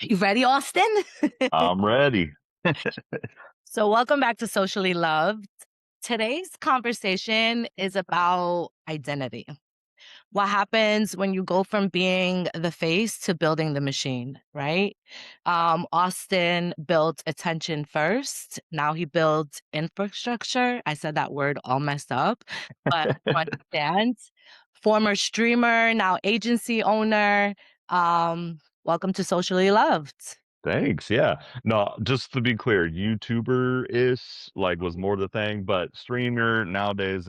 You ready, Austin? I'm ready. So, welcome back to Socially Loved. Today's conversation is about identity. What happens when you go from being the face to building the machine, right? Austin built attention first. Now he builds infrastructure. I said that word all messed up, but you understand. Former streamer, now agency owner. Welcome to Socially Loved. Thanks. Yeah. No, just to be clear, YouTuber is like was more the thing, but streamer nowadays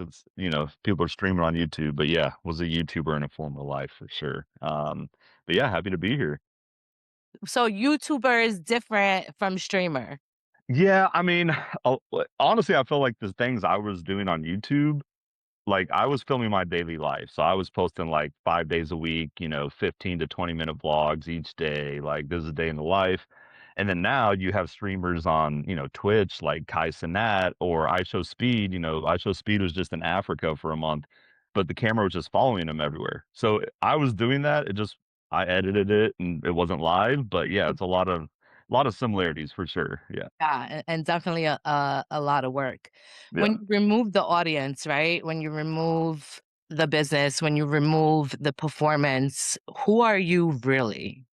people are streaming on YouTube. But yeah, was a YouTuber in a former life for sure. But yeah, happy to be here. So YouTuber is different from streamer. Yeah, I mean, honestly, I feel like the things I was doing on YouTube, like I was filming my daily life. So I was posting like 5 days a week, 15 to 20-minute vlogs each day. Like this is a day in the life. And then now you have streamers on, Twitch like Kai Cenat or I Show Speed. I Show Speed was just in Africa for a month, but the camera was just following him everywhere. So I was doing that. I edited it and it wasn't live, but yeah, it's a lot of similarities for sure. Yeah. Yeah, and definitely a lot of work. When Yeah. you remove the audience, right? When you remove the business, when you remove the performance, who are you really?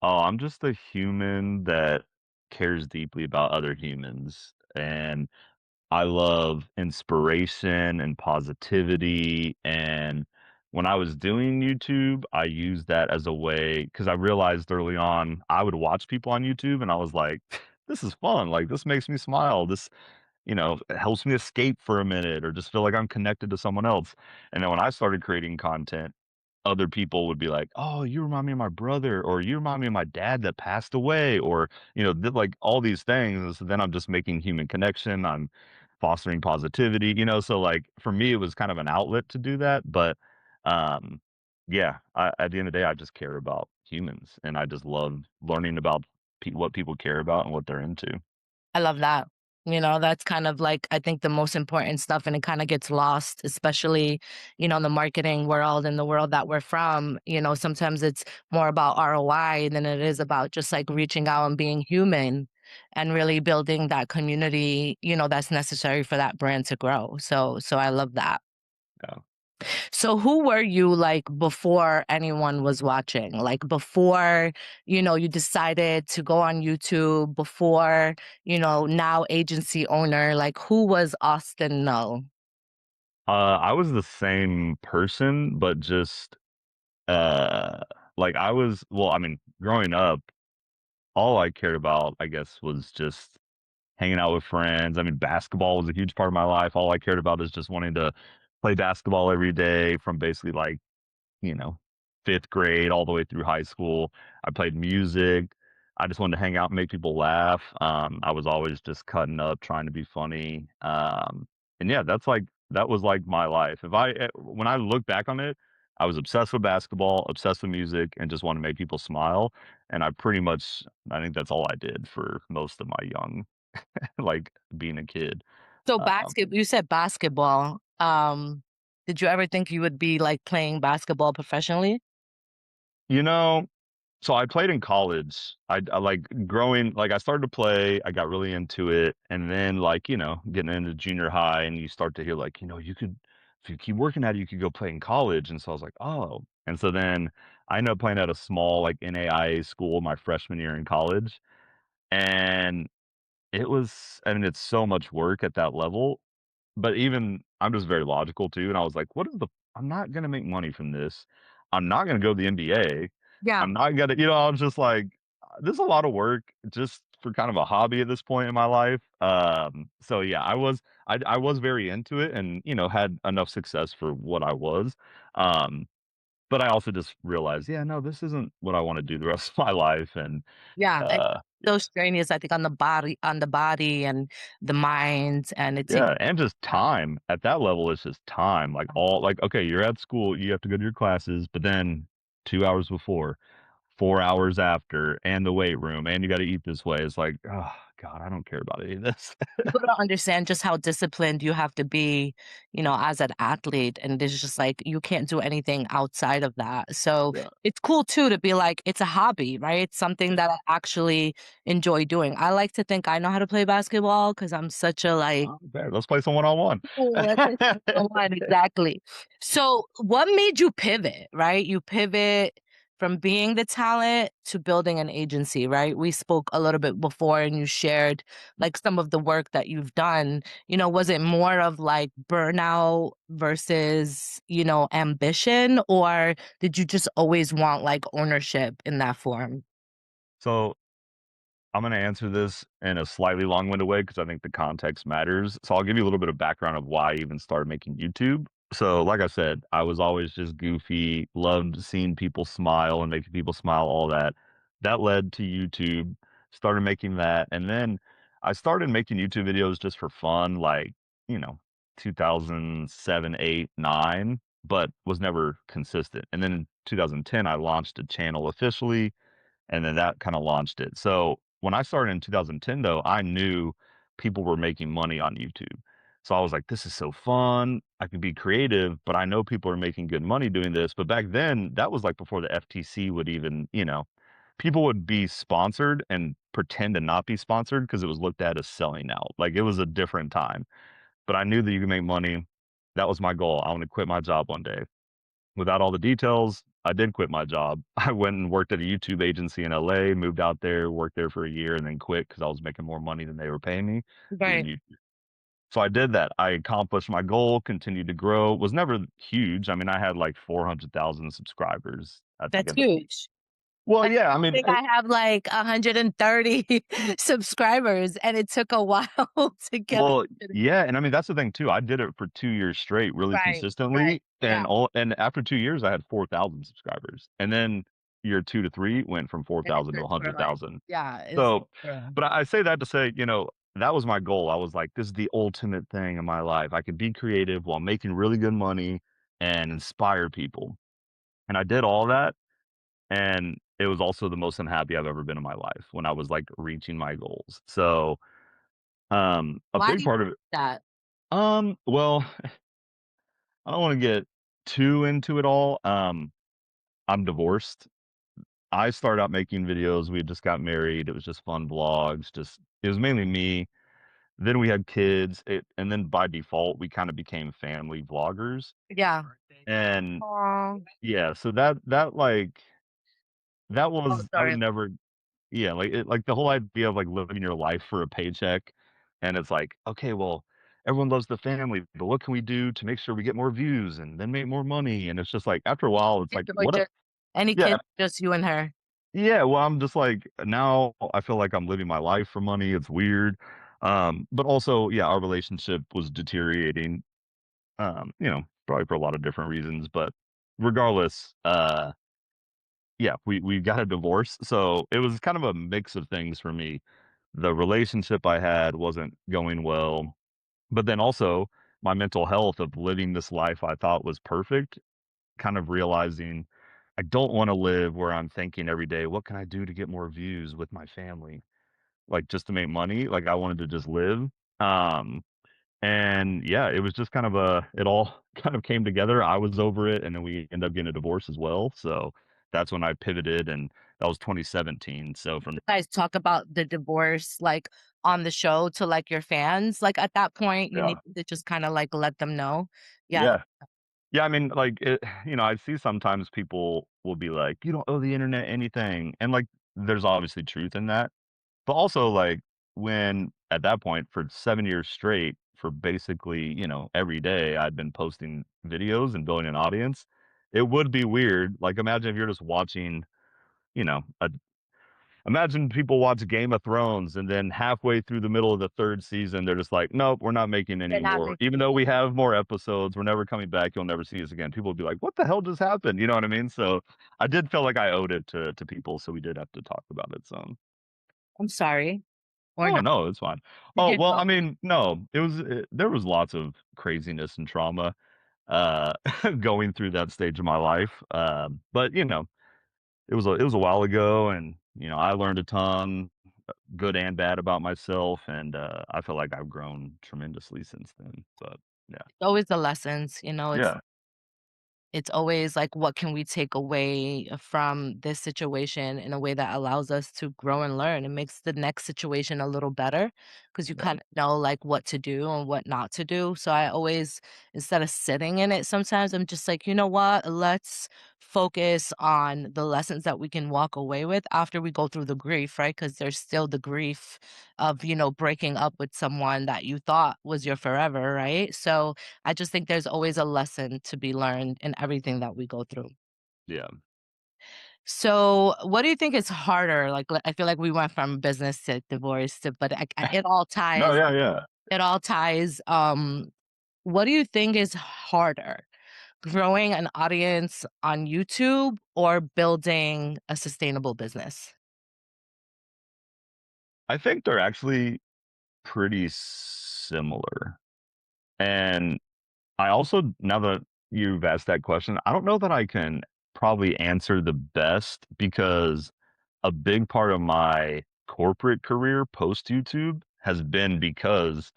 Oh, I'm just a human that cares deeply about other humans. And I love inspiration and positivity. And when I was doing YouTube, I used that as a way because I realized early on I would watch people on YouTube and I was like, this is fun. Like, this makes me smile. This, it helps me escape for a minute or just feel like I'm connected to someone else. And then when I started creating content, other people would be like, "Oh, you remind me of my brother," or "You remind me of my dad that passed away," or like all these things. So then I'm just making human connection. I'm fostering positivity. So like for me, it was kind of an outlet to do that. But um, yeah, at the end of the day, I just care about humans, and I just love learning about what people care about and what they're into. I love that. That's kind of like, I think, the most important stuff, and it kind of gets lost, especially, in the marketing world and the world that we're from. Sometimes it's more about ROI than it is about just like reaching out and being human and really building that community, that's necessary for that brand to grow. So I love that. Yeah. So who were you like before anyone was watching? Like before, you decided to go on YouTube, before, now agency owner, like who was Austin Null? I was the same person, but just uh, like I was. Well, I mean, growing up. All I cared about, I guess, was just hanging out with friends. I mean, basketball was a huge part of my life. All I cared about is just wanting to play basketball every day from basically like, you know, fifth grade all the way through high school. I played music. I just wanted to hang out and make people laugh. I was always just cutting up, trying to be funny. And yeah, that was like my life. When I look back on it, I was obsessed with basketball, obsessed with music, and just want to make people smile. And I think that's all I did for most of my young, like being a kid. So Um, you said basketball. Did you ever think you would be like playing basketball professionally? you know, So I played in college. I like growing, like I started to play, I got really into it. And then like, getting into junior high and you start to hear like, if you keep working at it, you could go play in college. And so I was like, oh. And so then I ended up playing at a small like NAIA school my freshman year in college. And I mean, it's so much work at that level. But even I'm just very logical too, and I was like, I'm not gonna make money from this. I'm not gonna go to the NBA. Yeah. I'm not gonna I was just like, "This is a lot of work just for kind of a hobby at this point in my life." So yeah, I was very into it and, had enough success for what I was. Um, but I also just realized, yeah, no, this isn't what I wanna do the rest of my life, and, Yeah. And yeah. those strenuous, I think, on the body and the mind, and it takes. Yeah, and just time. At that level, it's just time. Okay, you're at school, you have to go to your classes, but then 2 hours before, 4 hours after, and the weight room, and you gotta eat this way. It's like, "Oh, God, I don't care about any of this." People don't understand just how disciplined you have to be, as an athlete, and it's just like you can't do anything outside of that. So Yeah. it's cool too to be like, it's a hobby, right? It's something that I actually enjoy doing. I like to think I know how to play basketball because I'm such a like, "Oh, there, let's play some one-on-one." oh, let's say one exactly. So, what made you pivot, right? You pivot from being the talent to building an agency, right? We spoke a little bit before and you shared like some of the work that you've done. Was it more of like burnout versus, ambition, or did you just always want like ownership in that form? So I'm going to answer this in a slightly long-winded way because I think the context matters. So I'll give you a little bit of background of why I even started making YouTube. So, like I said, I was always just goofy, loved seeing people smile and making people smile, all that. That led to YouTube, started making that. And then I started making YouTube videos just for fun, like, you know, 2007, 8, 9, but was never consistent. And then in 2010, I launched a channel officially, and then that kinda launched it. So, when I started in 2010, though, I knew people were making money on YouTube. So I was like, "This is so fun. I can be creative, but I know people are making good money doing this." But back then, that was, like, before the FTC would even, people would be sponsored and pretend to not be sponsored because it was looked at as selling out. Like, it was a different time. But I knew that you could make money. That was my goal. I wanna quit my job one day. Without all the details, I did quit my job. I went and worked at a YouTube agency in LA, moved out there, worked there for a year, and then quit because I was making more money than they were paying me doing Right. YouTube. So I did that. I accomplished my goal, continued to grow, was never huge. I mean, I had like 400,000 subscribers, I think, That's at the peak. huge. Well, I yeah, I mean, think I have like 130 subscribers, and it took a while to get well, 100. yeah, and I mean, that's the thing too. I did it for 2 years straight, really Right, right. consistently, Yeah, and after 2 years, I had 4,000 subscribers, and then year 2 to 3 went from and it 4,000 to just for like 100,000. yeah, it's So, true. but I say that to say, that was my goal. I was like, "This is the ultimate thing in my life. I could be creative while making really good money and inspire people." And I did all that, and it was also the most unhappy I've ever been in my life when I was, like, reaching my goals. So, a Why do big you part of think it. that? Well, I don't wanna get too into it all. I'm divorced. I started out making videos. We had just got married. It was just fun vlogs, just it was mainly me. Then we had kids, and then by default, we kinda became family vloggers, Yeah. and Aw. yeah, so that Oh, was I would sorry. never. Yeah, like, the whole idea of, like, living your life for a paycheck, and it's like, "Okay, well, everyone loves the family, but what can we do to make sure we get more views and then make more money?" And it's just like, after a while, it's like, Or "What a." just any Yeah, kids, just you and her. yeah, well, I'm just like, now I feel like I'm living my life for money, it's weird, but also, yeah, our relationship was deteriorating, probably for a lot of different reasons, but regardless, yeah, we got a divorce, so it was kind of a mix of things for me. The relationship I had wasn't going well, but then also my mental health of living this life I thought was perfect, kind of realizing I don't wanna live where I'm thinking every day, "What can I do to get more views with my family?" Like, just to make money, like, I wanted to just live, um and yeah, it was just kind of it all kind of came together. I was over it, and then we ended up getting a divorce as well. So that's when I pivoted, and that was 2017. So from You guys talk about the divorce, like, on the show to, like, your fans? Like, at that point, you yeah, need to just kinda, like, let them know? Yeah, yeah, yeah. I mean, like I see sometimes people will be like, "You don't owe the internet anything," and like, there's obviously truth in that. But also, like, when at that point for 7 years straight, for basically, every day I'd been posting videos and building an audience, it would be weird. Like, imagine if you're just watching, you know, a imagine people watch Game of Thrones and then halfway through the middle of the 3rd season, they're just like, "Nope, we're not making any they're not more. Even though we have more episodes, we're never coming back. You'll never see us again." People would be like, "What the hell just happened?" You know what I mean? So, I did feel like I owed it to people, so we did have to talk about it some. I'm sorry, or Oh, no? no, it's fine. Oh, You well, know? I mean, no, there was lots of craziness and trauma, uh, going through that stage of my life, but, it was a while ago, and I learned a ton, good and bad, about myself, and I feel like I've grown tremendously since then. But yeah, Always the lessons, yeah, it's always like, what can we take away from this situation in a way that allows us to grow and learn? It makes the next situation a little better because you yeah, kind of know like what to do and what not to do. So I always, instead of sitting in it, sometimes I'm just like, you know what? Let's focus on the lessons that we can walk away with after we go through the grief, right? Because there's still the grief of, breaking up with someone that you thought was your forever, right? So I just think there's always a lesson to be learned in everything that we go through. yeah. So, what do you think is harder? Like, I feel like we went from business to divorce to, but it all No, ties. yeah, yeah. It all ties. What do you think is harder? Growing an audience on YouTube or building a sustainable business? I think they're actually pretty similar, and I also, now that you've asked that question, I don't know that I can probably answer the best, because a big part of my corporate career post YouTube has been because,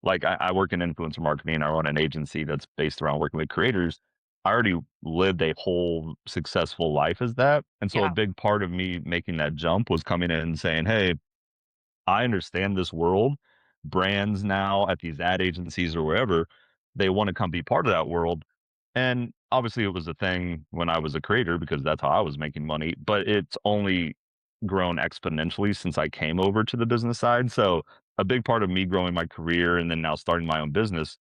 like, I work in influencer marketing. I run an agency that's based around working with creators. I already lived a whole successful life as that. And so a Yeah, big part of me making that jump was coming in and saying, hey, I understand this world. Brands now at these ad agencies or wherever, they want to come be part of that world. And obviously, it was a thing when I was a creator because that's how I was making money. But it's only grown exponentially since I came over to the business side. So, a big part of me growing my career and then now starting my own business,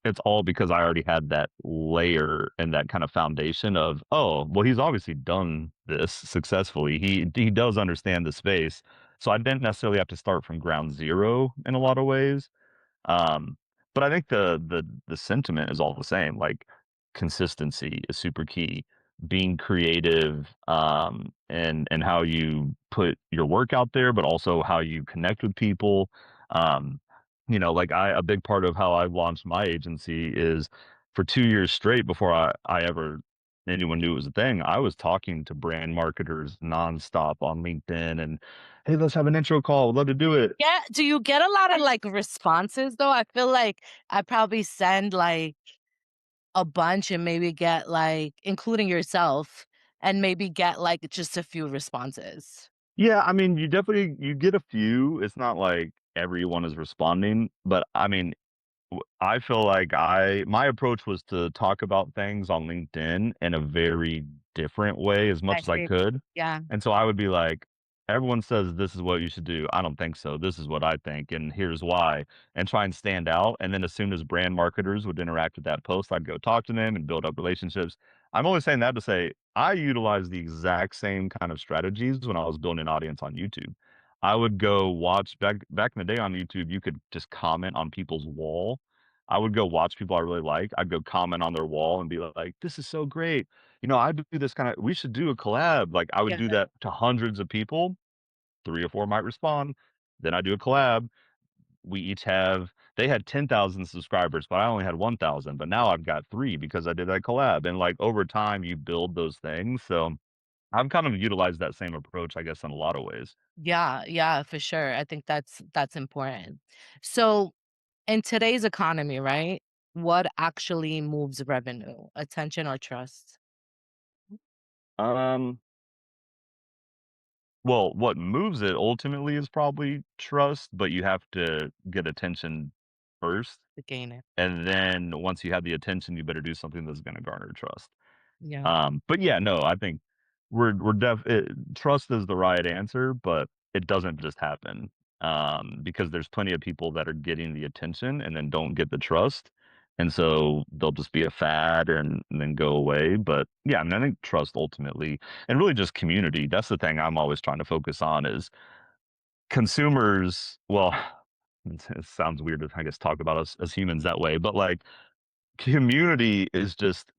it's all because I already had that layer and that kind of foundation of, oh, well, he's obviously done this successfully. He does understand the space. So I didn't necessarily have to start from ground zero in a lot of ways. Um, but I think the sentiment is all the same. Like, consistency is super key. Being creative, and how you put your work out there, but also how you connect with people. Um, like, a big part of how I launched my agency is, for 2 years straight before I ever anyone knew it was a thing, I was talking to brand marketers nonstop on LinkedIn, and hey, let's have an intro call. Would love to do it. yeah. Do you get a lot of like responses though? I feel like I probably send like a bunch and maybe get, like, including yourself, and maybe get, like, just a few responses. Yeah, I mean, you get a few. It's not like everyone is responding, but I mean, I feel like I my approach was to talk about things on LinkedIn in a very different way as I much as I see. could. Yeah, And so I would be like, everyone says this is what you should do. I don't think so. This is what I think, and here's why, and try and stand out. And then as soon as brand marketers would interact with that post, I'd go talk to them and build up relationships. I'm only saying that to say I utilize the exact same kind of strategies when I was building an audience on YouTube. I would go watch back in the day on YouTube, you could just comment on people's wall. I would go watch people I really like. I'd go comment on their wall and be like, "This is so great. I do this kinda we should do a collab." Like, I would yeah, do that to hundreds of people, 3 or 4 might respond, then I do a collab. We each have they had 10,000 subscribers, but I only had 1,000, but now I've got 3 because I did that collab, and, like, over time, you build those things, so I've kind of utilized that same approach, I guess, in a lot of ways. yeah, yeah, for sure. I think that's important. So, in today's economy, right, what actually moves revenue? Attention or trust? Um, well, what moves it ultimately is probably trust, but you have to get attention first. To gain it. And then once you have the attention, you better do something that's gonna garner trust. Yeah. But yeah, no, I think trust is the right answer, but it doesn't just happen, because there's plenty of people that are getting the attention and then don't get the trust, and so they'll just be a fad and then go away. But yeah, I mean, I think trust ultimately, and really just community. That's the thing I'm always trying to focus on is consumers. Well, it sounds weird to, I guess, talk about us as humans that way, but like, community is just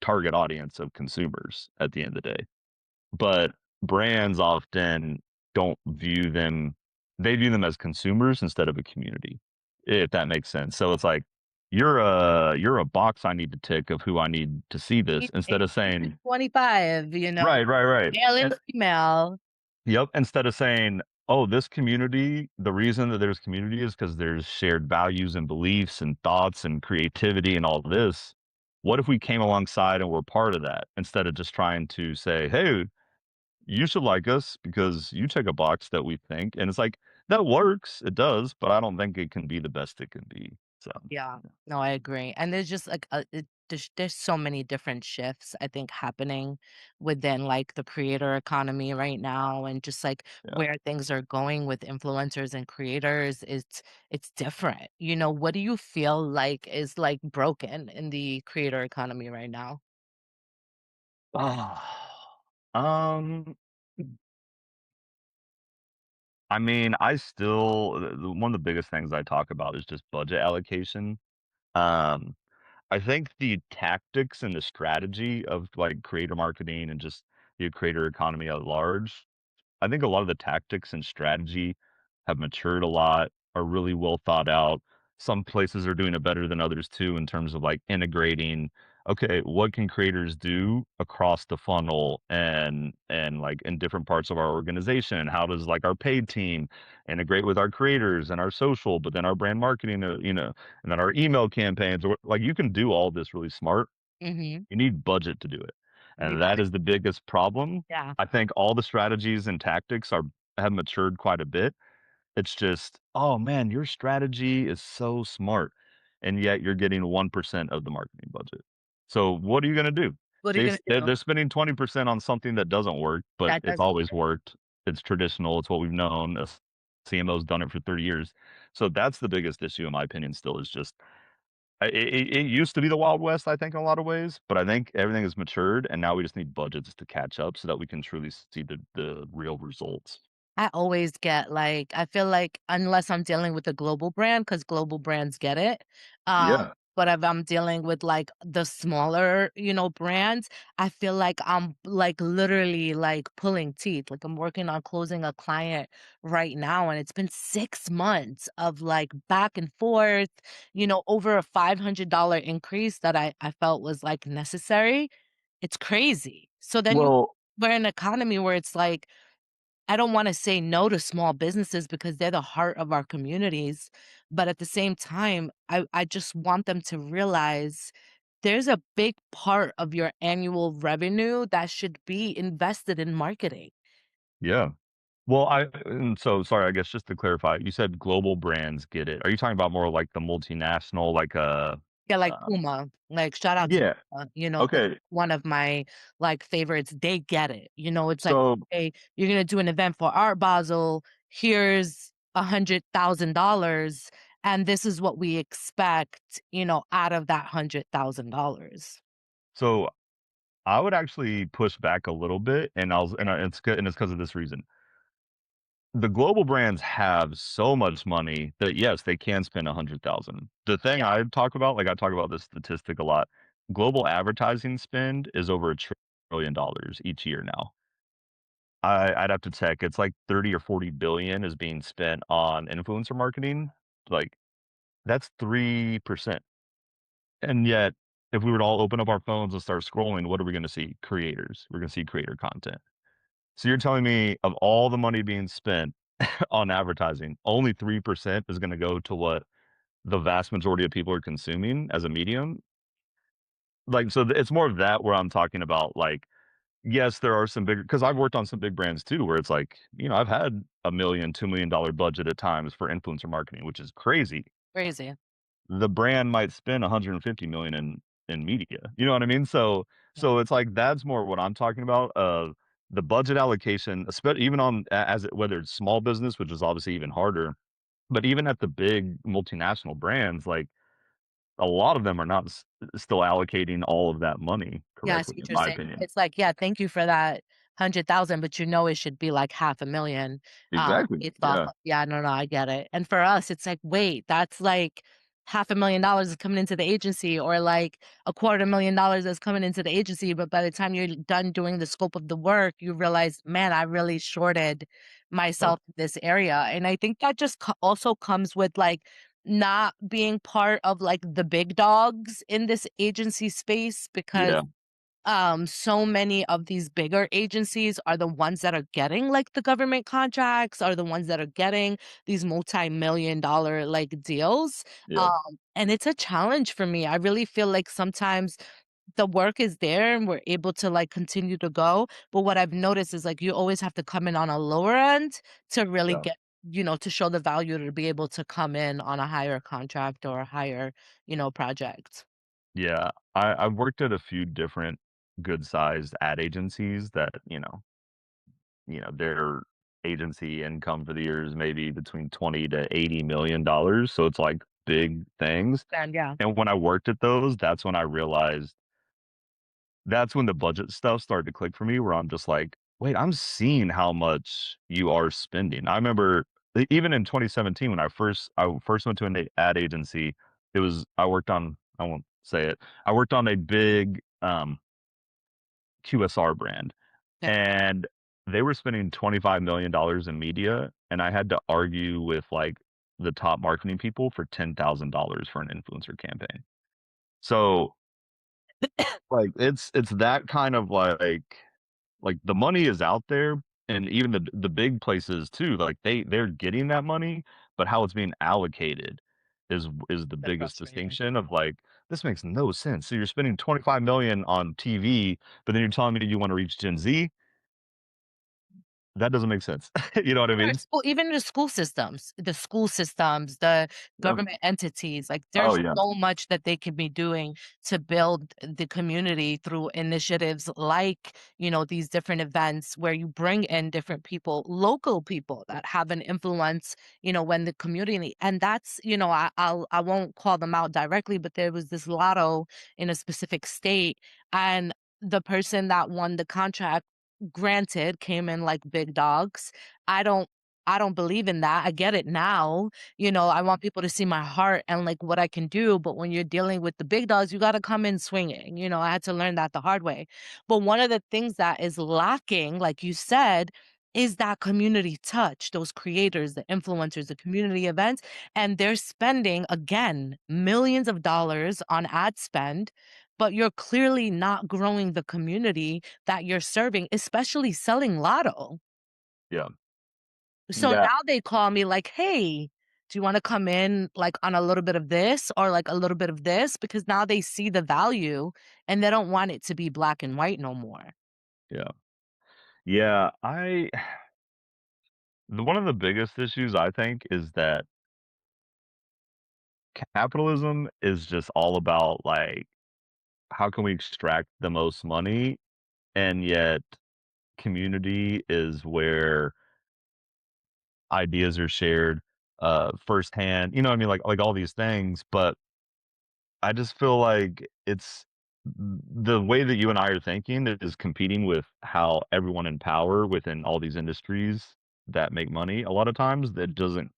target audience of consumers at the end of the day. But brands often don't view them they view them as consumers instead of a community, if that makes sense. So it's like, you're a box I need to tick of who I need to see this," instead of saying 25, right, right, right. male and female. Yep, instead of saying, "Oh, this community, the reason that there's community is because there's shared values and beliefs and thoughts and creativity and all this." What if we came alongside and were part of that instead of just trying to say, "Hey, you should like us because you check a box that we think," and it's like, that works, it does, but I don't think it can be the best it can be, so, Yeah, no, I agree. And there's just like there's so many different shifts I think happening within like the creator economy right now, and just like yeah. where things are going with influencers and creators. It's different. What do you feel like is like broken in the creator economy right now? Ah, um, I mean, I still one of the biggest things I talk about is just budget allocation. Um, I think the tactics and the strategy of, like, creator marketing and just the creator economy at large, I think a lot of the tactics and strategy have matured a lot, are really well thought out. Some places are doing it better than others too in terms of like integrating, okay, what can creators do across the funnel and like in different parts of our organization? How does like our paid team integrate with our creators and our social, but then our brand marketing, and then our email campaigns, or like you can do all this really smart. Mhm. You need budget to do it. Yeah. And that is the biggest problem. Yeah. I think all the strategies and tactics are have matured quite a bit. It's just, "Oh, man, your strategy is so smart, and yet you're getting 1% of the marketing budget." So, what are you gonna do? What are you gonna do? They're spending 20% on something that doesn't work, but That it's doesn't always worked. It's traditional, it's what we've known, CMO's done it for 30 years. So, that's the biggest issue in my opinion still is just it used to be the Wild West, I think, in a lot of ways, but I think everything has matured, and now we just need budgets to catch up so that we can truly see the real results. I always get like I feel like unless I'm dealing with a global brand, because global brands get it. Yeah. But if I'm dealing with like the smaller, brands, I feel like I'm like literally like pulling teeth. Like I'm working on closing a client right now, and it's been 6 months of like back and forth, over a $500 increase that I felt was like necessary. It's crazy. So then Well, we're in an economy where it's like I don't wanna say no to small businesses because they're the heart of our communities, but at the same time, I just want them to realize there's a big part of your annual revenue that should be invested in marketing. yeah. Well, and so sorry, I guess just to clarify, you said global brands get it. Are you talking about more like the multinational, like, Yeah, like um Puma, like, shout out to yeah, Puma, that's okay. one of my, like, favorites. They get it, it's like, So "Hey, you're gonna do an event for Art Basel, here's $100,000, and this is what we expect, out of that $100,000." so I would actually push back a little bit, and it's because of this reason. The global brands have so much money that, yes, they can spend 100,000. The thing Yeah, I talk about this statistic a lot. Global advertising spend is over $1 trillion each year now. I'd have to check. It's like 30 or 40 billion is being spent on influencer marketing. Like, that's 3%. And yet, if we were to all open up our phones and start scrolling, what are we gonna see? Creators. We're gonna see creator content. So you're telling me of all the money being spent on advertising, only 3% is gonna go to what the vast majority of people are consuming as a medium? Like, so it's more of that where I'm talking about, like, yes, there are some bigger, because 'cause I've worked on some big brands too, where it's like, I've had $1 million, $2 million budget at times for influencer marketing, which is crazy. crazy. The brand might spend 150 million in media. You know what I mean? So it's like that's more what I'm talking about. The budget allocation, even on whether it's small business, which is obviously even harder, but even at the big multinational brands, like a lot of them are not still allocating all of that money Yeah, I correctly, see what in you're my saying. opinion. It's like, yeah, thank you for that 100,000, but it should be like 500,000, Exactly. based off Yeah. of yeah, no, no, I get it. And for us, it's like, wait, that's like $500,000 is coming into the agency, or like $250,000 is coming into the agency, but by the time you're done doing the scope of the work, you realize, "Man, I really shorted Yep. myself in this area." And I think that just also comes with, like, not being part of like the big dogs in this agency space because Yeah, so many of these bigger agencies are the ones that are getting like the government contracts, are the ones that are getting these multi-million dollar like deals. yeah, And it's a challenge for me. I really feel like sometimes the work is there and we're able to like continue to go. But what I've noticed is like you always have to come in on a lower end to really yeah, get, to show the value to be able to come in on a higher contract or a higher, project. yeah. I've worked at a few different good-sized ad agencies that, their agency income for the year is maybe between 20 to $80 million, so it's, like, big things, And yeah. and when I worked at those, that's when I realized that's when the budget stuff started to click for me where I'm just like, "Wait, I'm seeing how much you are spending." I remember even in 2017 when I first went to an ad agency, it was I worked on I won't say it. I worked on a big, QSR brand, Okay. and they were spending $25 million in media, and I had to argue with, like, the top marketing people for $10,000 for an influencer campaign. So, like, it's that kind of, like, the money is out there, and even the big places too, like, they're getting that money, but how it's being allocated is the Bit biggest frustrating. distinction of, like, this makes no sense. So you're spending 25 million on TV, but then you're telling me that you wanna reach Gen Z? That doesn't make sense. You know what I Or mean? school, even the school systems, the Yeah. government entities, like, Oh, there's yeah. so much that they could be doing to build the community through initiatives like, these different events where you bring in different people, local people that have an influence, when the community and that's, I won't call them out directly, but there was this lotto in a specific state, and the person that won the contract, granted, came in like big dogs. I don't I don't believe in that. I get it now. I want people to see my heart and like what I can do, but when you're dealing with the big dogs, you got to come in swinging. I had to learn that the hard way. But one of the things that is lacking, like you said, is that community touch, those creators, the influencers, the community events, and they're spending again millions of dollars on ad spend, but you're clearly not growing the community that you're serving, especially selling lotto. Yeah. So Yeah. now they call me like, "Hey, do you wanna come in, like, on a little bit of this or, like, a little bit of this?" Because now they see the value and they don't want it to be black and white no more. Yeah. Yeah. One of the biggest issues I think is that capitalism is just all about, like, how can we extract the most money, and yet community is where ideas are shared, firsthand, you know what I mean? Like all these things, but I just feel like it's the way that you and I are thinking is competing with how everyone in power within all these industries that make money, a lot of times it doesn't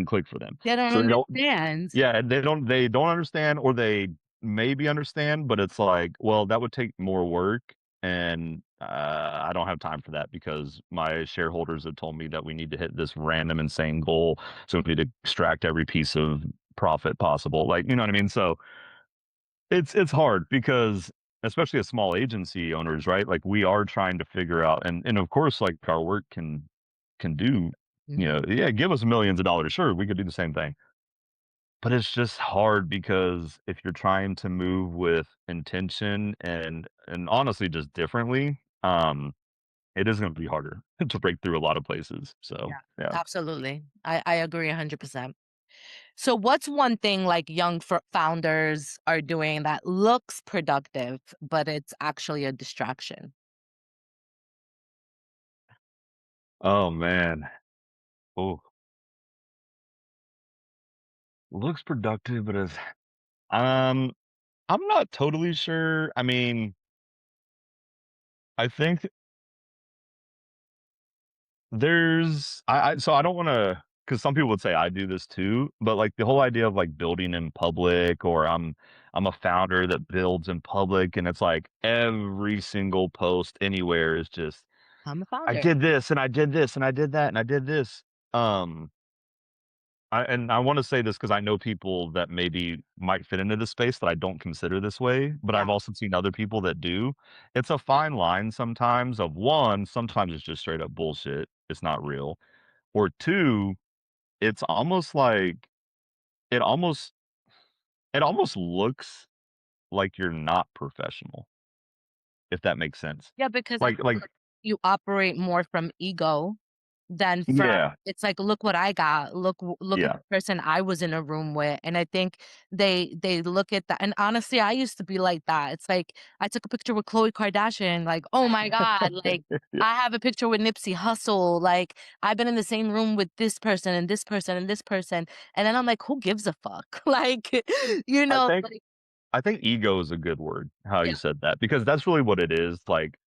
click for them. They don't So they don't understand. yeah, they don't understand or they maybe understand, but it's like, well, that would take more work and I don't have time for that because my shareholders have told me that we need to hit this random insane goal. So we need to extract every piece of profit possible. Like, you know what I mean? So it's hard because especially as small agency owners, right? Like we are trying to figure out and of course like our work can do, Mhm. yeah, give us millions of dollars. Sure, we could do the same thing. But it's just hard because if you're trying to move with intention and honestly just differently, it is gonna be harder to break through a lot of places. So, Yeah, yeah. absolutely. I agree 100%. So what's one thing like young founders are doing that looks productive, but it's actually a distraction? Oh, man. Oh, looks productive, but is um, I'm not totally sure. I mean, I think so I don't wanna, because some people would say I do this too, but, like, the whole idea of, like, building in public or I'm a founder that builds in public, and it's like every single post anywhere is just, I'm a "I founder. did this, and I did this, and I did that, and I did this." Um, I wanna say this because I know people that maybe might fit into this space that I don't consider this way, but Yeah. I've also seen other people that do. It's a fine line sometimes of 1, sometimes it's just straight up bullshit, it's not real, or 2, it's almost like it almost it almost looks like you're not professional, if that makes sense. Yeah, because I Like you operate more from ego than from yeah, it's like, "Look what I got. Look at yeah. the person I was in a room with," and I think they look at that and honestly, I used to be like that. It's like, I took a picture with Khloe Kardashian, like, "Oh my god," like, Yeah. I have a picture with Nipsey Hussle, like, I've been in the same room with this person and this person and this person, and then I'm like, "Who gives a fuck?" Like, I think like I think ego is a good word, how yeah. you said that, because that's really what it is, like,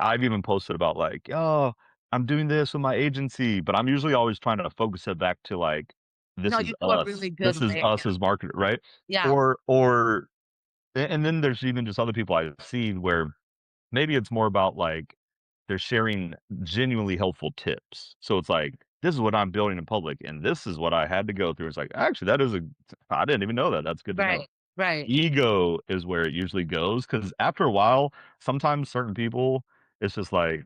I've even posted about, like, "Oh, I'm doing this with my agency," but I'm usually always trying to focus it back to, like, No, "This is you do a us. really good This is way. us as marketer," right? Yeah. Or and then there's even just other people I've seen where maybe it's more about, like, they're sharing genuinely helpful tips. So it's like, "This is what I'm building in public, and this is what I had to go through." It's like, "Actually, that is a I didn't even know that. That's good to know." Right. Right. Ego is where it usually goes because after a while, sometimes certain people, it's just like,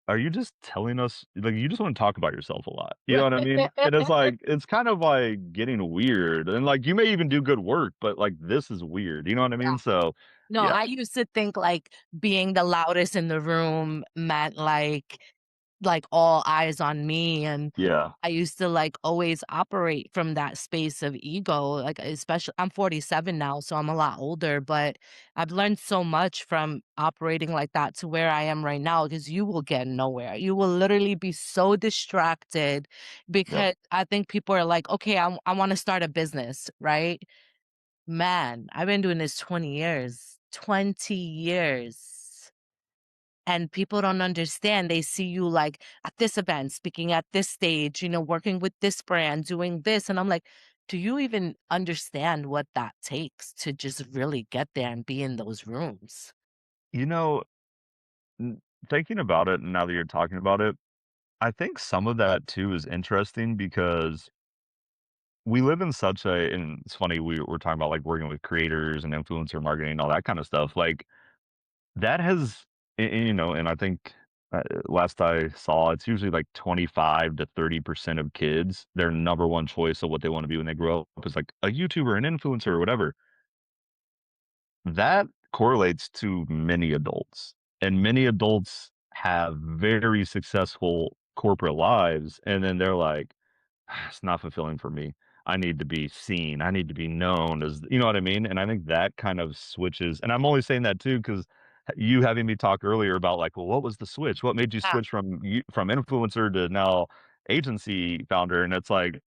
"Are you just telling us" like, you just wanna talk about yourself a lot, you know what I mean? And it's like it's kind of, like, getting weird, and, like, you may even do good work, but, like, this is weird, you know what I mean? So, No, yeah, I used to think, like, being the loudest in the room meant, like, all eyes on me, and yeah, I used to, like, always operate from that space of ego, like, especially I'm 47 now, so I'm a lot older, but I've learned so much from operating like that to where I am right now. Because you will get nowhere. You will literally be so distracted yep. because I think people are like, "Okay, I wanna start a business," right? Man, I've been doing this 20 years, 20 years. And people don't understand. They see you like at this event, speaking at this stage, working with this brand, doing this. And I'm like, do you even understand what that takes to just really get there and be in those rooms? You know, n thinking about it, now that you're talking about it, I think some of that too is interesting because we live in such a and it's funny, we're talking about, like, working with creators and influencer marketing and all that kinda stuff, like, that has and I think, last I saw, it's usually, like, 25 to 30% of kids, their number 1 choice of what they wanna be when they grow up is, like, a YouTuber, an influencer, or whatever. That correlates to many adults, and many adults have very successful corporate lives, and then they're like, "Ah, it's not fulfilling for me. I need to be seen. I need to be known as" you know what I mean? And I think that kind of switches and I'm only saying that too because you having me talk earlier about, like, "Well, what was the switch? What made you Yeah. switch from influencer to now agency founder?" And it's like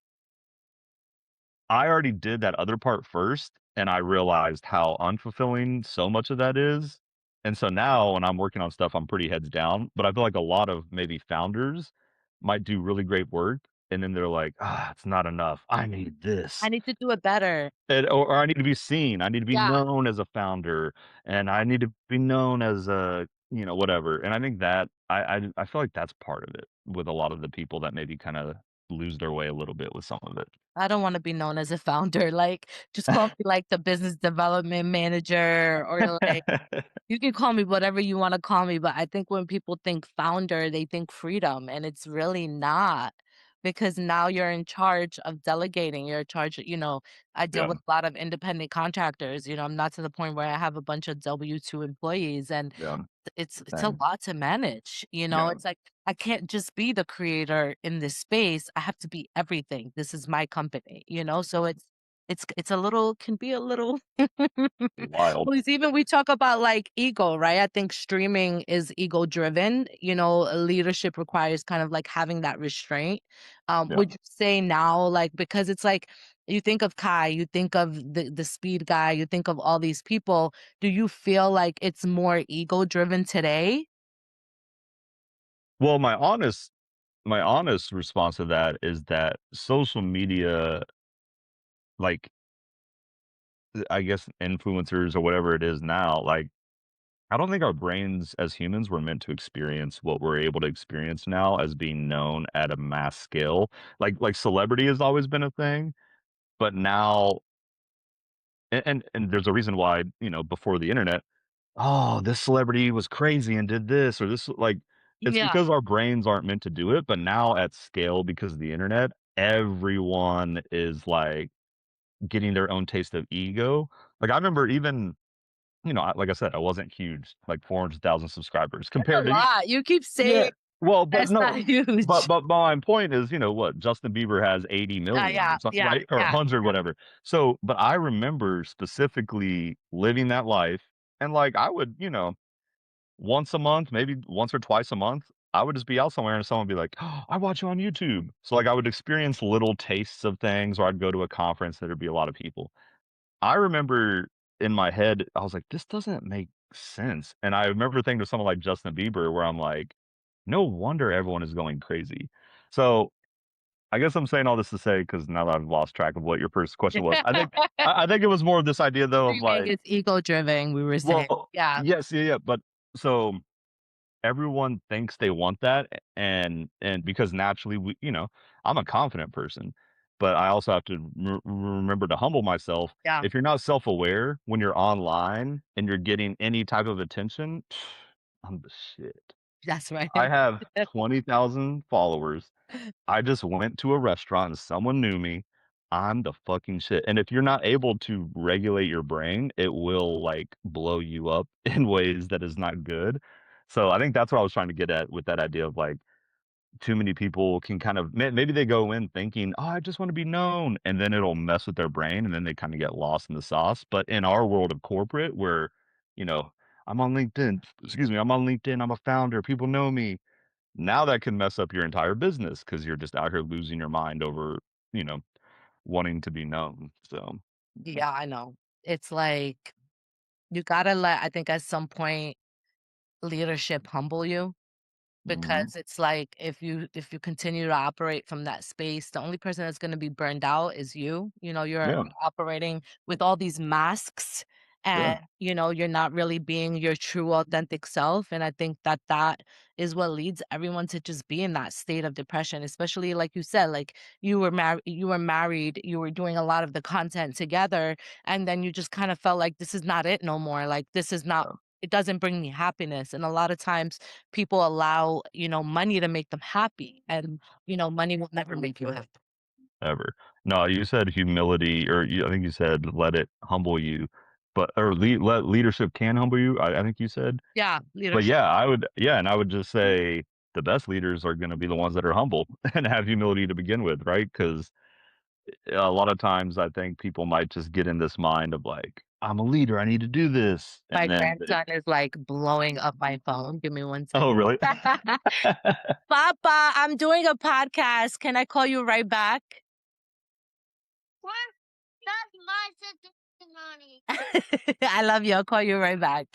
I already did that other part first, and I realized how unfulfilling so much of that is, and so now when I'm working on stuff, I'm pretty heads down, but I feel like a lot of maybe founders might do really great work, and then they're like, "Ah, it's not enough. I need I this." need to do it better. Or I need to be seen. I need to be Yeah. known as a founder, and I need to be known as a, whatever, and I think that I feel like that's part of it with a lot of the people that maybe kinda lose their way a little bit with some of it. I don't want to be known as a founder. Like, just call me like the business development manager or like you can call me whatever you wanna call me, but I think when people think founder, they think freedom, and it's really not, because now you're in charge of delegating, you're in charge I deal Yeah, with a lot of independent contractors, I'm not to the point where I have a bunch of W-2 employees, and yeah. it's a Same. lot to manage. Yeah, It's like, I can't just be the creator in this space, I have to be everything. This is my company. So it's a little can be a little wild. well, it's even we talk about, like, ego, right? I think streaming is ego driven, leadership requires kind of, like, having that restraint. Yeah. Would you say now, like, because it's like, you think of Kai, you think of the speed guy, you think of all these people, do you feel like it's more ego driven today? Well, my honest response to that is that social media, like, I guess influencers or whatever it is now, like, I don't think our brains as humans were meant to experience what we're able to experience now as being known at a mass scale. Like celebrity has always been a thing, but now and there's a reason why, before the internet, "Oh, this celebrity was crazy and did this," or this like it's Yeah. because our brains aren't meant to do it, but now at scale because of the internet, everyone is, like, getting their own taste of ego. Like, I remember even, like I said, I wasn't huge, like 400,000 subscribers That's a compared to. lot. You keep Yeah. saying Well, but that's not no, but huge. but my point is, what, Justin Bieber has 80,000,000 Yeah, or something, yeah, right? Or yeah, 100, whatever. So, but I remember specifically living that life, and, like, I would, once a month, maybe once or twice a month, I would just be out somewhere and someone would be like, "Oh, I watch you on YouTube." So, like, I would experience little tastes of things, or I'd go to a conference, there'd be a lot of people. I remember in my head, I was like, "This doesn't make sense." And I remember thinking of someone like Justin Bieber where I'm like, "No wonder everyone is going crazy." So, I guess I'm saying all this to say, because now that I've lost track of what your first question was, I think yeah. I think it was more of this idea though of Streaming like, is ego driven, we were saying. well, Yeah. yes, yeah, yeah, but so everyone thinks they want that, and because naturally I'm a confident person, but I also have to remember to humble myself. Yeah. If you're not self-aware when you're online and you're getting any type of attention, I'm the shit. That's right. I have 20,000 followers. I just went to a restaurant and someone knew me. I'm the fucking shit. And if you're not able to regulate your brain, it will like blow you up in ways that is not good. So I think that's what I was trying to get at with that idea of like too many people can kind of maybe they go in thinking, "Oh, I just want to be known," and then it'll mess with their brain, and then they kind of get lost in the sauce. But in our world of corporate, where you know, I'm on LinkedIn. Excuse me, I'm on LinkedIn. I'm a founder. People know me. Now that can mess up your entire business because you're just out here losing your mind over, you know, wanting to be known. So, Yeah, I know. It's like you gotta let, I think at some point, leadership humble you. mhm, Because it's like if you continue to operate from that space, the only person that's gonna be burned out is you. You're yeah, operating with all these masks yeah, and, you're not really being your true authentic self, and I think that that is what leads everyone to just be in that state of depression, especially like you said, like you were married, you were doing a lot of the content together, and then you just kind of felt like this is not it no more. Like this is not yeah, it doesn't bring me happiness. And a lot of times people allow, money to make them happy, and, money will never make you happy. ever. No, you said humility, or I think you said let it humble you, but or let leadership can humble you. I think you said, Yeah, but leadership. yeah, yeah, and I would just say the best leaders are going to be the ones that are humble and have humility to begin with, right? Because a lot of times I think people might just get in this mind of like, I'm a leader, I need to do this, My and then grandson is, like, blowing up my phone. Give me one oh, second. really? "Papa, I'm doing a podcast. Can I call you right back?" What? That's my testimony. "I love you. I'll call you right back."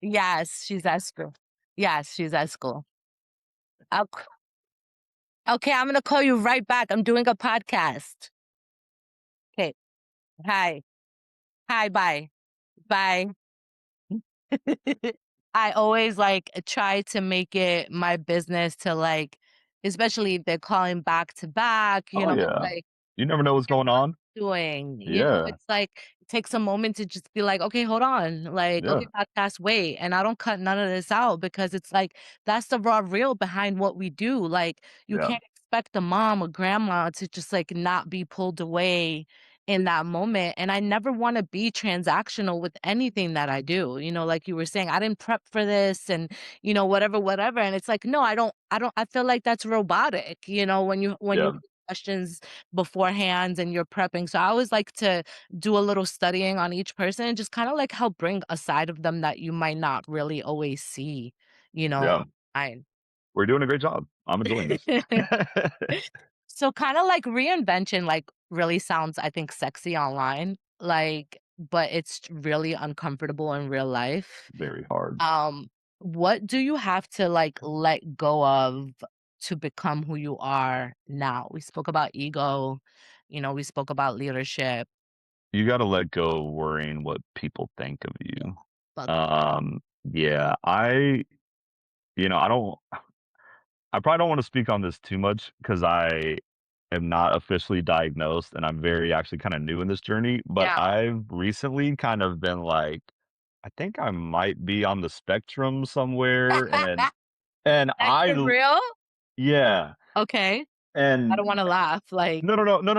Yes, she's at school. Yes, she's at school. I'll c "Okay, I'm gonna call you right back. I'm doing a podcast." Okay. Hi. Hi, bye. Bye. I always like try to make it my business to like, especially if they're calling back to back, Oh, it's yeah. like, You never know what's "Hey, going what on. you doing?" Yeah, It's like it takes a moment to just be like, "Okay, hold on." Like, yeah, "Okay, podcast, wait." And I don't cut none of this out because it's like that's the raw real behind what we do. Like, you yeah, can't expect a mom or grandma to just like not be pulled away in that moment. And I never want to be transactional with anything that I do. Like you were saying, I didn't prep for this and whatever, whatever. And it's like, no, I feel like that's robotic, when you yeah, questions beforehand and you're prepping. So I always like to do a little studying on each person and just kind of like help bring a side of them that you might not really always see, yeah. online. We're doing a great job. I'm enjoying this. So kind of like reinvention, like really sounds, I think, sexy online, like, but it's really uncomfortable in real life. Very hard. Um, what do you have to like let go of to become who you are now? We spoke about ego, we spoke about leadership. You gotta let go of worrying what people think of Yeah. you. But Um, Yeah, I don't I probably don't wanna speak on this too much because I am not officially diagnosed, and I'm very actually kinda new in this journey, but Yeah. I've recently kind of been like, I think I might be on the spectrum somewhere, and Like, I for l real? yeah, Okay. I and don't wanna laugh, like,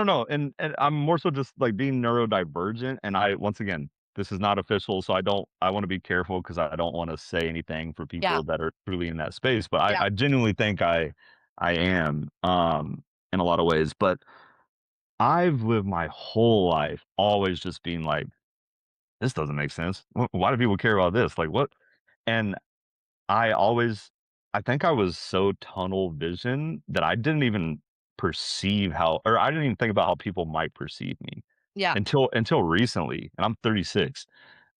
no, and I'm more so just, like, being neurodivergent, and I once again, this is not official, so I wanna be careful because I don't wanna say anything for yeah, people that are truly in that space, but I yeah, I genuinely think I am, in a lot of ways, but I've lived my whole life always just being like, "This doesn't make sense. Why do people care about this? Like, what?" And I always I think I was so tunnel vision that I didn't even perceive how or I didn't even think about how people might perceive me yeah. until recently, and I'm 36.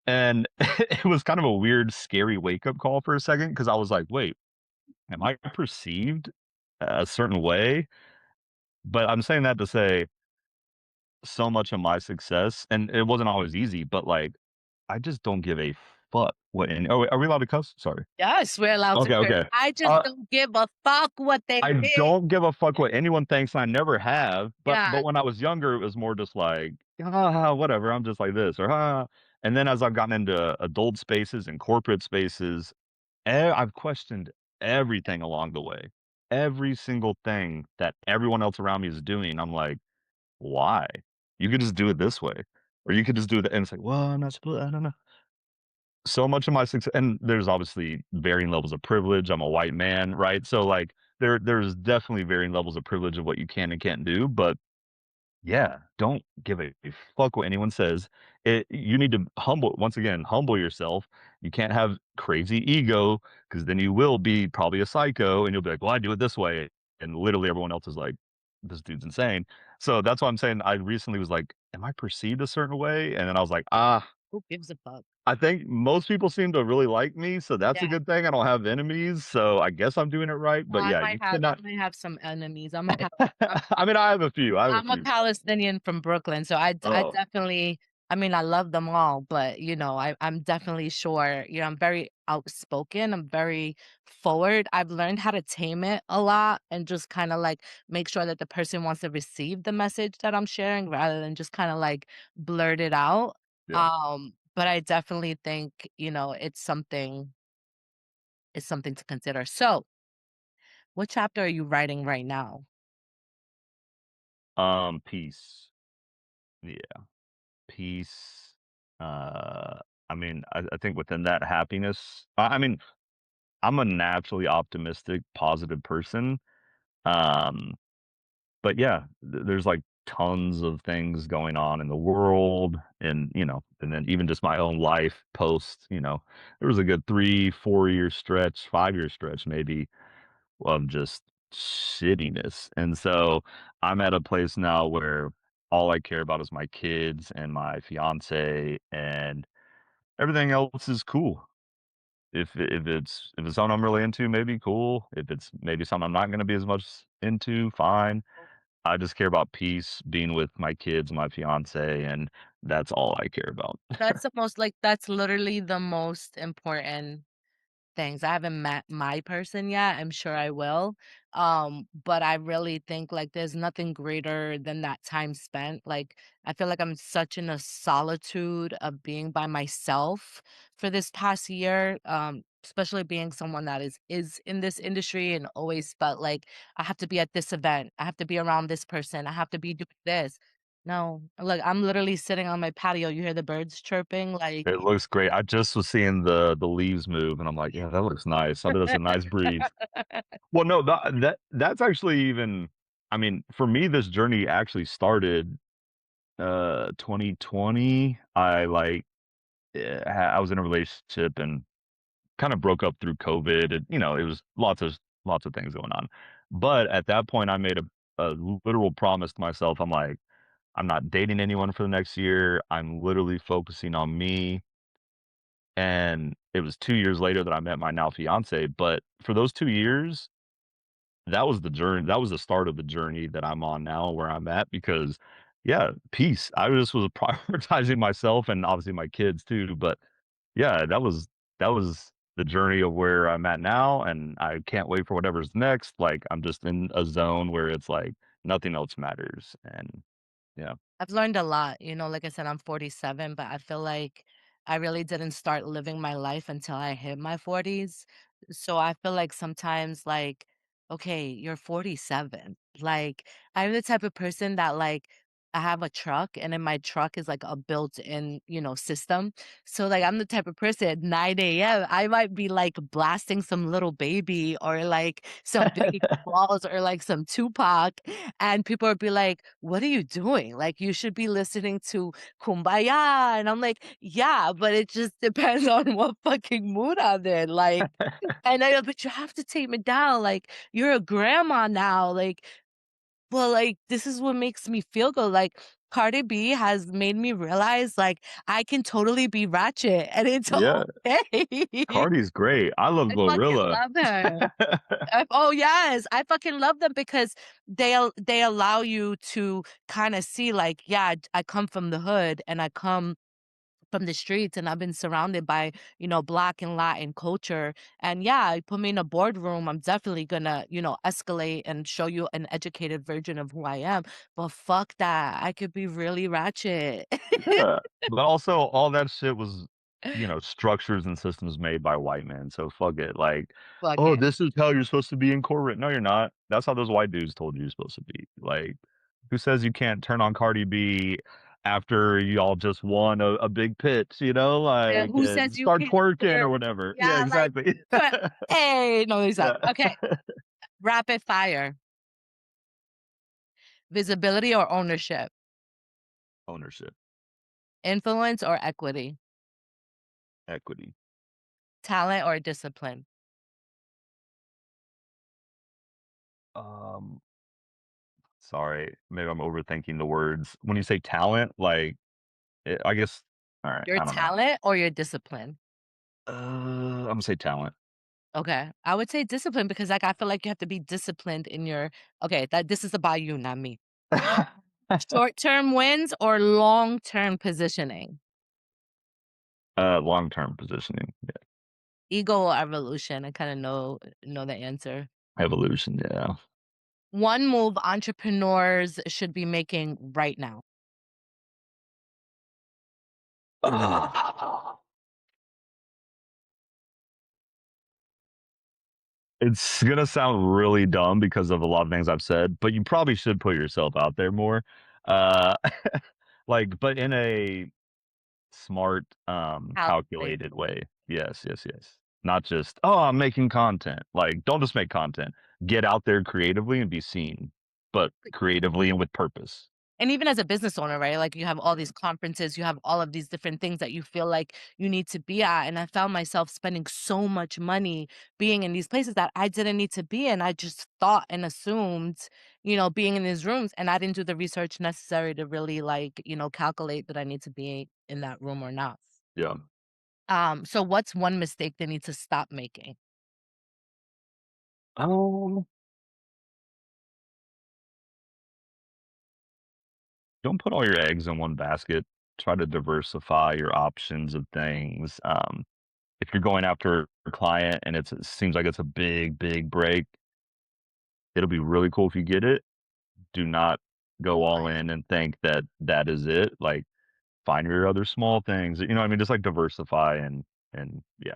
And it was kind of a weird, scary wake up call for a second because I was like, "Wait, am I perceived a certain way?" But I'm saying that to say so much of my success and it wasn't always easy, but, like, I just don't give a fuck what any are we allowed to cuss? Sorry. Yes, we're allowed to Okay, curse. okay. I just Uh don't give a fuck what they I think. don't give a fuck what anyone thinks, and I never have, but Yeah, when I was younger, it was more just like, "Ah, whatever, I'm just like this," or, "Ah," and then as I've gotten into adult spaces and corporate spaces, I've questioned everything along the way. Every single thing that everyone else around me is doing, I'm like, "Why? You could just do it this way, or you could just do it," and it's like, "Well, I'm not supposed I don't know." So much of my success and there's obviously varying levels of privilege. I'm a white man, right? So, like, there's definitely varying levels of privilege of what you can and can't do, but yeah, don't give a fuck what anyone says. You need to humble yourself. You can't have crazy ego because then you will be probably a psycho and you'll be like, "Well, I do it this way." And literally everyone else is like, "This dude's insane." So that's why I'm saying I recently was like, "Am I perceived a certain way?" And then I was like, "Ah, who gives a fuck? I think most people seem to really like me, so that's a Yeah. good thing. I don't have enemies, so I guess I'm doing it right. But yeah, you I cannot. might have some enemies. I mean, I have a few. I have a I'm a few. Palestinian from Brooklyn, so I Oh, definitely I mean, I love them all, but, I'm definitely sure, I'm very outspoken, I'm very forward. I've learned how to tame it a lot and just kinda, like, make sure that the person wants to receive the message that I'm sharing rather than just kinda, like, blurt it out. yeah. But I definitely think, it's something to consider. So, what chapter are you writing right now? Peace. Yeah, peace. Uh, I mean, I think within that happiness. I mean, I'm a naturally optimistic, positive person. Um, but yeah, there's like tons of things going on in the world, and and then even just my own life. There was a good 3, 4 year stretch, 5 year stretch, maybe of just shittiness. And so I'm at a place now where all I care about is my kids and my fiance, and everything else is cool. If it's something I'm really into, maybe cool. If it's maybe something I'm not going to be as much into, fine. I just care about peace, being with my kids, my fiance, and that's all I care about. That's literally the most important things. I haven't met my person yet. I'm sure I will. But I really think like there's nothing greater than that time spent. Like I feel like I'm such in a solitude of being by myself for this past year. Especially being someone that is in this industry and always felt like I have to be at this event. I have to be around this person. I have to be doing this. No, look, I'm literally sitting on my patio. You hear the birds chirping, like It looks great. I just was seeing the leaves move, and I'm like, "Yeah, that looks nice." I bet that's a nice breeze. Well, no, that's actually even I mean, for me, this journey actually started, 2020. I was in a relationship and kinda broke up through COVID, and, it was lots of things going on. But at that point, I made a literal promise to myself. I'm like, "I'm not dating anyone for the next year. I'm literally focusing on me." And it was 2 years later that I met my now fiance, but for those 2 years, that was the start of the journey that I'm on now, where I'm at, because yeah, peace. I just was prioritizing myself and obviously my kids too, but yeah, that was the journey of where I'm at now, and I can't wait for whatever's next. Like, I'm just in a zone where it's like nothing else matters, and yeah. I've learned a lot, like I said, I'm 47, but I feel like I really didn't start living my life until I hit my 40s. So I feel like sometimes like, okay, you're 47. Like I'm the type of person that like I have a truck and in my truck is like a built-in, system. So like I'm the type of person at 9 a.m. I might be like blasting some little baby or like some Biggie Smalls or like some Tupac and people would be like, "What are you doing? Like, you should be listening to Kumbaya." And I'm like, "Yeah, but it just depends on what fucking mood I'm in." Like, and I go, "But you have to take me down. Like, you're a grandma now. Like, well, like, this is what makes me feel good." Like, Cardi B has made me realize, like, I can totally be ratchet and it's Yeah, okay. Cardi's great. I love I fucking Glorilla. love her. Oh, yes, I fucking love them because they allow you to kinda see, like, yeah, I come from the hood and I come from the streets and I've been surrounded by, Black and Latin culture, and yeah, you put me in a boardroom, I'm definitely gonna, escalate and show you an educated version of who I am, but fuck that, I could be really ratchet. Yeah, but also all that shit was, structures and systems made by white men, so fuck it, like, Fuck "Oh, it. this is how you're supposed to be in corporate." No, you're not. That's how those white dudes told you you're supposed to be. Like, who says you can't turn on Cardi B after y'all just won a big pitch, like, Who and says you start can't twerking or twerk? whatever. Yeah, Yeah, like, exactly. Hey, no, he's not. Yeah. Okay, rapid fire. Visibility or ownership? Ownership, Influence or equity? equity. Talent or discipline? Um, Sorry, maybe I'm overthinking the words. When you say talent, like, I guess alright, Your I don't know. talent or your discipline? I'm gonna say talent. Okay, I would say discipline because, like, I feel like you have to be disciplined in your okay, that this is about you, not me. Short-term wins or long-term positioning? Long-term positioning, yeah. Ego or evolution? I kinda know the answer. Evolution, yeah. One move entrepreneurs should be making right now. Ugh. It's gonna sound really dumb because of a lot of things I've said, but you probably should put yourself out there more. Uh, like, but in a smart, Calculated calculated way. way. Yes, yes, yes. Not just, "Oh, I'm making content." Like, don't just make content. Get out there creatively and be seen, but creatively and with purpose. And even as a business owner, right? Like you have all these conferences, you have all of these different things that you feel like you need to be at. And I found myself spending so much money being in these places that I didn't need to be in. I just thought and assumed, being in these rooms. And I didn't do the research necessary to really like, calculate that I need to be in that room or not. Yeah. So what's one mistake they need to stop making? Um, don't put all your eggs in one basket. Try to diversify your options of things. If you're going after a client and it seems like it's a big, big break, it'll be really cool if you get it. Do not go all in and think that that is it. Like, find your other small things. You know what I mean? Just like diversify and yeah.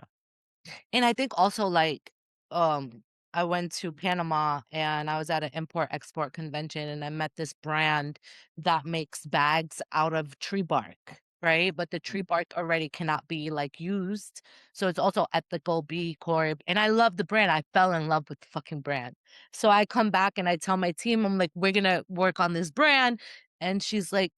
And I think also like um I went to Panama and I was at an import export convention and I met this brand that makes bags out of tree bark, right? But the tree bark already cannot be like used. So it's also ethical B Corp. And I love the brand. I fell in love with the fucking brand. So I come back and I tell my team, I'm like, we're gonna work on this brand. And she's like,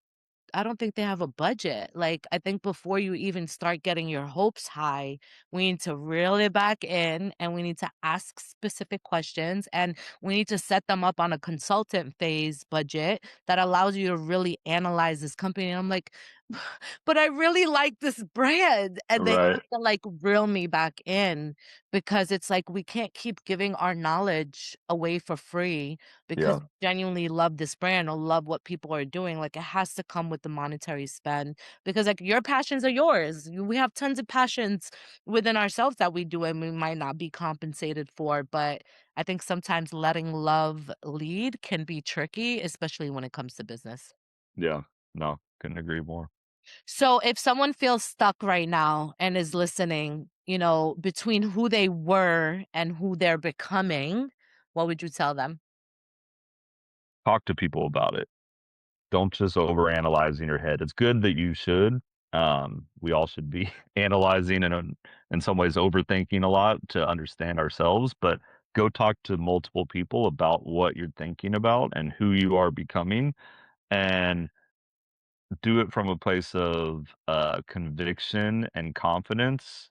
I don't think they have a budget. Like, I think before you even start getting your hopes high, we need to reel it back in and we need to ask specific questions and we need to set them up on a consultant phase budget that allows you to really analyze this company. And I'm like, but I really like this brand. And they Right. have to like reel me back in because it's like we can't keep giving our knowledge away for free because Yeah. we genuinely love this brand or love what people are doing. Like it has to come with the monetary spend because like your passions are yours. We have tons of passions within ourselves that we do and we might not be compensated for. But I think sometimes letting love lead can be tricky, especially when it comes to business. Yeah. No, couldn't agree more. So if someone feels stuck right now and is listening, between who they were and who they're becoming, what would you tell them? Talk to people about it. Don't just overanalyze in your head. It's good that you should. We all should be analyzing and in some ways overthinking a lot to understand ourselves, but go talk to multiple people about what you're thinking about and who you are becoming, and do it from a place of conviction and confidence,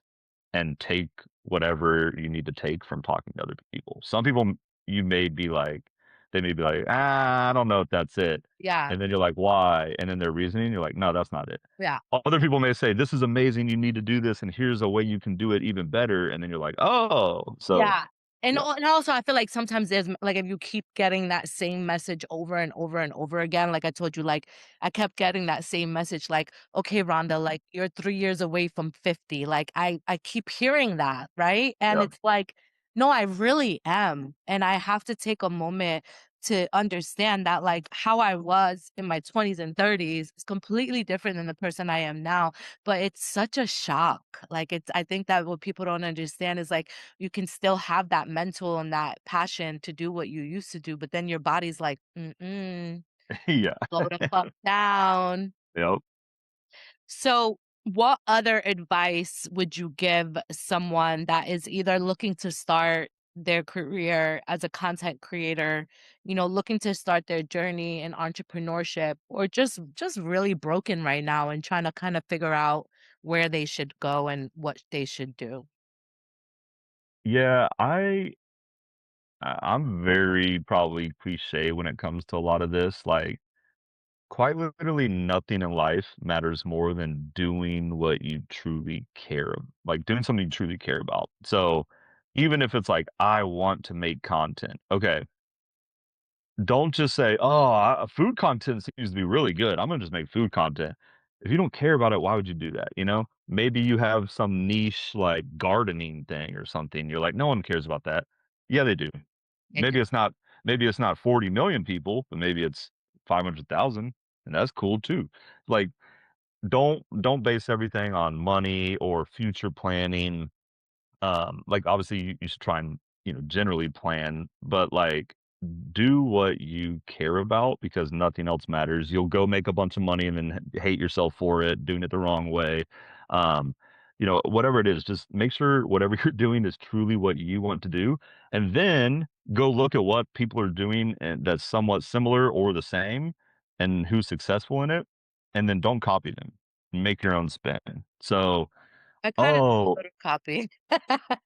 and take whatever you need to take from talking to other people. Some people, you may be like, they may be like, I don't know if that's it. Yeah, And then you're like, why? And then their reasoning, you're like, no, that's not it. yeah. Other people may say, this is amazing. You need to do this. And here's a way you can do it even better. And then you're like, oh, so Yeah. And yeah, al and also I feel like sometimes there's like, if you keep getting that same message over and over and over again, like I told you, like, I kept getting that same message, like, "Okay, Rhonda, like, you're 3 years away from 50." Like, I keep hearing that, right? And yeah, it's like, "No, I really am." And I have to take a moment to understand that, like, how I was in my 20s and 30s is completely different than the person I am now, but it's such a shock. Like, I think that what people don't understand is, like, you can still have that mental and that passion to do what you used to do, but then your body's like, "Mm-mm, yeah, slow the fuck down." yep. So, what other advice would you give someone that is either looking to start their career as a content creator, looking to start their journey in entrepreneurship, or just really broken right now and trying to kind of figure out where they should go and what they should do? Yeah, I'm very probably cliche when it comes to a lot of this. Like, quite literally nothing in life matters more than doing what you truly like doing something you truly care about. So even if it's like, I want to make content. Okay. Don't just say, oh, food content seems to be really good. I'm going to just make food content. If you don't care about it, why would you do that? Maybe you have some niche like gardening thing or something. You're like, no one cares about that. Yeah, they do. They do. Maybe it's not 40 million people, but maybe it's 500,000, and that's cool too. Like, don't base everything on money or future planning. Like, obviously, you should try and, generally plan, but, like, do what you care about because nothing else matters. You'll go make a bunch of money and then hate yourself for it, doing it the wrong way. Um, whatever it is, just make sure whatever you're doing is truly what you want to do, and then go look at what people are doing and that's somewhat similar or the same, and who's successful in it, and then don't copy them. Make your own spin. So, I kinda do a oh, little copying.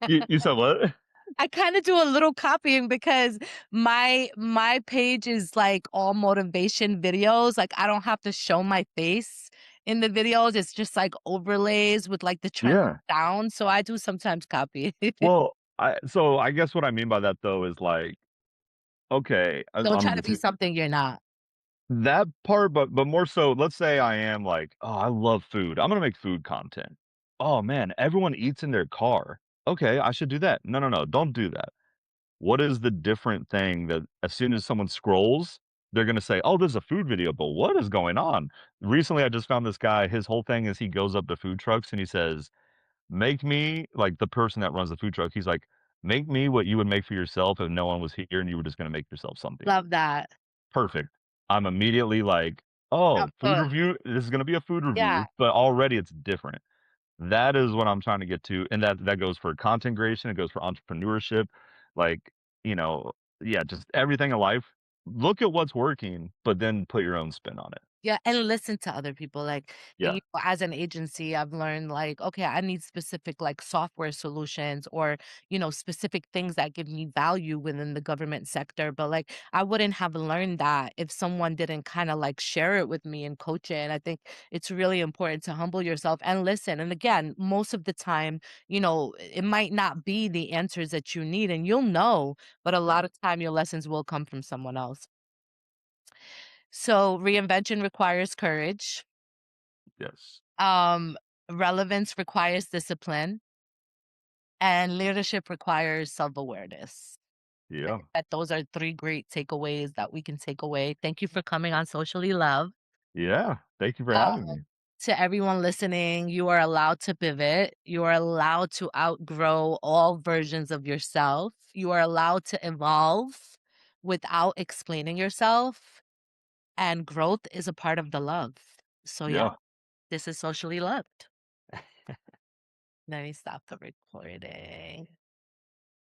you said what? I kinda do a little copying because my page is, like, all motivation videos, like, I don't have to show my face in the videos, it's just, like, overlays with, like, the trend Yeah. sound, so I do sometimes copy. Well, I guess what I mean by that though is like, okay, Don't try I'm to be something you're not. that part, but more so, let's say I am like, oh, I love food. I'm gonna make food content. Oh man, everyone eats in their car. Okay, I should do that. No, no, no, don't do that. What is the different thing that as soon as someone scrolls, they're gonna say, oh, this is a food video, but what is going on? Recently, I just found this guy. His whole thing is he goes up to food trucks and he says, make me like the person that runs the food truck. He's like, make me what you would make for yourself if no one was here and you were just gonna make yourself something. Love that. Perfect. I'm immediately like, oh, I'm food hooked. review. This is gonna be a food Yeah. review, but already it's different. That is what I'm trying to get to. And that goes for content creation, it goes for entrepreneurship, like, you know, yeah, just everything in life. Look at what's working, but then put your own spin on it. Yeah, and listen to other people, like, and, Yeah, as an agency, I've learned, like, okay, I need specific, like, software solutions or, specific things that give me value within the government sector, but, like, I wouldn't have learned that if someone didn't kinda, like, share it with me and coach it, and I think it's really important to humble yourself and listen, and again, most of the time, it might not be the answers that you need, and you'll know, but a lot of time your lessons will come from someone else. So, reinvention requires courage. yes. Um, Relevance requires discipline, and leadership requires self-awareness. I Yeah. think that those are 3 great takeaways that we can take away. Thank you for coming on Socially Love. Yeah. Thank you for Uh, having me. to everyone listening, you are allowed to pivot. You are allowed to outgrow all versions of yourself. You are allowed to evolve without explaining yourself, and growth is a part of the love. So, yeah, Yeah. this is Socially Loved. Let me stop the recording.